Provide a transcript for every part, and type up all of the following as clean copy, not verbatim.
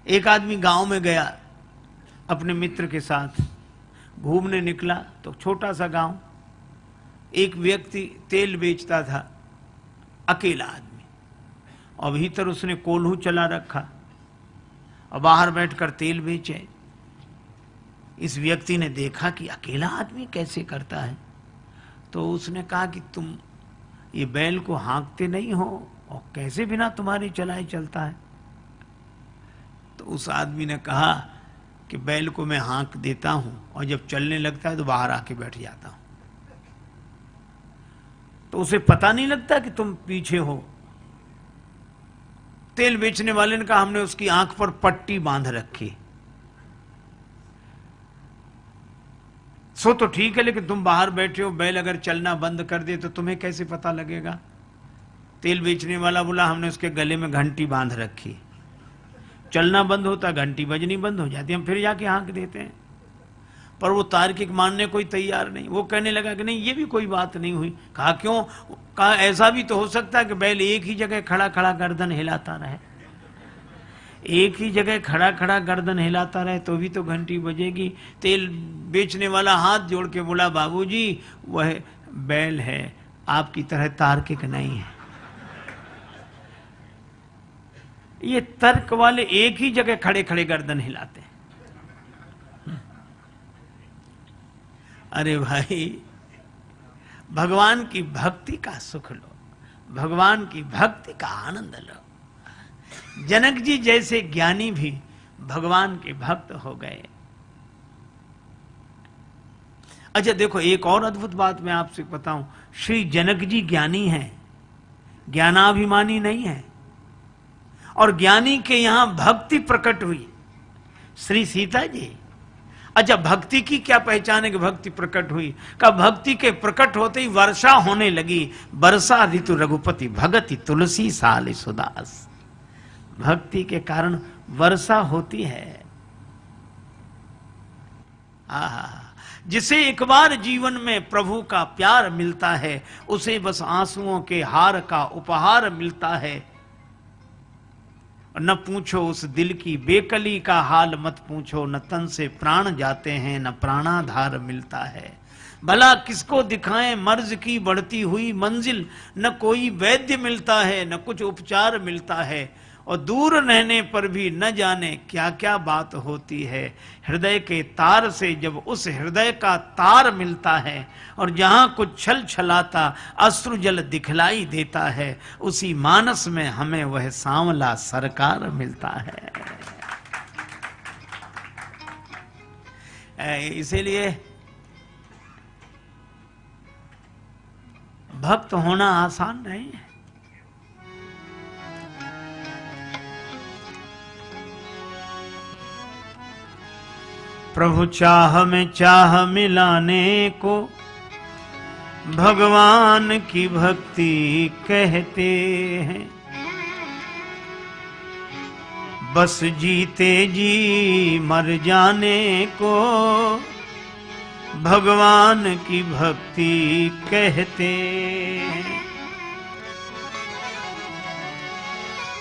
एक आदमी गांव में गया अपने मित्र के साथ घूमने निकला, तो छोटा सा गांव, एक व्यक्ति तेल बेचता था, अकेला आदमी, और भीतर उसने कोल्हू चला रखा और बाहर बैठकर तेल बेचे। इस व्यक्ति ने देखा कि अकेला आदमी कैसे करता है, तो उसने कहा कि तुम ये बैल को हाँकते नहीं हो और कैसे बिना तुम्हारे चलाए चलता है? तो उस आदमी ने कहा कि बैल को मैं हाँक देता हूं और जब चलने लगता है तो बाहर आके बैठ जाता हूं, तो उसे पता नहीं लगता कि तुम पीछे हो। तेल बेचने वाले ने कहा हमने उसकी आंख पर पट्टी बांध रखी। सो तो ठीक है, लेकिन तुम बाहर बैठे हो, बैल अगर चलना बंद कर दे तो तुम्हें कैसे पता लगेगा? तेल बेचने वाला बोला हमने उसके गले में घंटी बांध रखी, चलना बंद होता घंटी बजनी बंद हो जाती, हम फिर जाके हाँक देते हैं। पर वो तार्किक मानने कोई तैयार नहीं। वो कहने लगा कि नहीं, ये भी कोई बात नहीं हुई। कहा क्यों? कहा ऐसा भी तो हो सकता है कि बैल एक ही जगह खड़ा खड़ा गर्दन हिलाता रहे, एक ही जगह खड़ा खड़ा गर्दन हिलाता रहे तो भी तो घंटी बजेगी। तेल बेचने वाला हाथ जोड़ के बोला बाबूजी वह बैल है, आपकी तरह तार्किक नहीं है। ये तर्क वाले एक ही जगह खड़े खड़े गर्दन हिलाते हैं। अरे भाई, भगवान की भक्ति का सुख लो, भगवान की भक्ति का आनंद लो। जनक जी जैसे ज्ञानी भी भगवान के भक्त हो गए। अच्छा देखो, एक और अद्भुत बात मैं आपसे बताऊं, श्री जनक जी ज्ञानी हैं, ज्ञानाभिमानी नहीं है, और ज्ञानी के यहां भक्ति प्रकट हुई। श्री सीता जी, अच्छा भक्ति की क्या पहचान है कि भक्ति प्रकट हुई? का भक्ति के प्रकट होते ही वर्षा होने लगी। वर्षा ऋतु रघुपति भगति तुलसी साल सुदास। भक्ति के कारण वर्षा होती है। जिसे एक बार जीवन में प्रभु का प्यार मिलता है, उसे बस आंसुओं के हार का उपहार मिलता है। न पूछो उस दिल की बेकली का हाल, मत पूछो, न तन से प्राण जाते हैं न प्राणाधार मिलता है। भला किसको दिखाएं मर्ज की बढ़ती हुई मंजिल, न कोई वैद्य मिलता है न कुछ उपचार मिलता है, और दूर रहने पर भी न जाने क्या क्या बात होती है। हृदय के तार से जब उस हृदय का तार मिलता है, और जहां कुछ छल छलाता अश्रु जल दिखलाई देता है, उसी मानस में हमें वह सांवला सरकार मिलता है। इसीलिए भक्त होना आसान नहीं है। प्रभु चाह में चाह मिलाने को भगवान की भक्ति कहते हैं। बस जीते जी मर जाने को भगवान की भक्ति कहते हैं।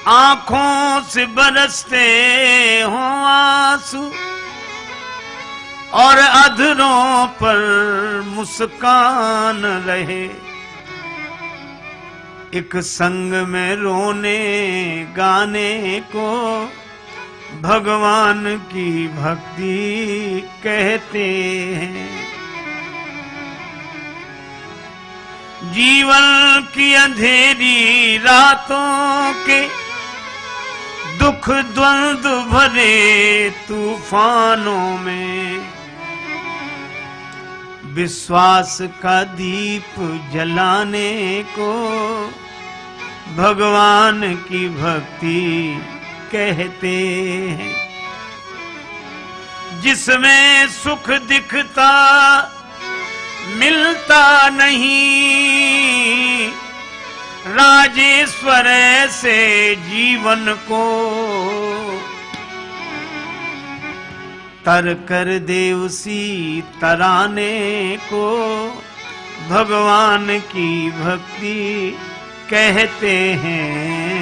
आंखों से बरसते हो आंसू और अधरों पर मुस्कान रहे, एक संग में रोने गाने को भगवान की भक्ति कहते हैं। जीवन की अंधेरी रातों के दुख द्वंद्व भरे तूफानों में विश्वास का दीप जलाने को भगवान की भक्ति कहते हैं। जिसमें सुख दिखता मिलता नहीं, राजेश्वर से जीवन को तर कर दे उसी तराने को भगवान की भक्ति कहते हैं।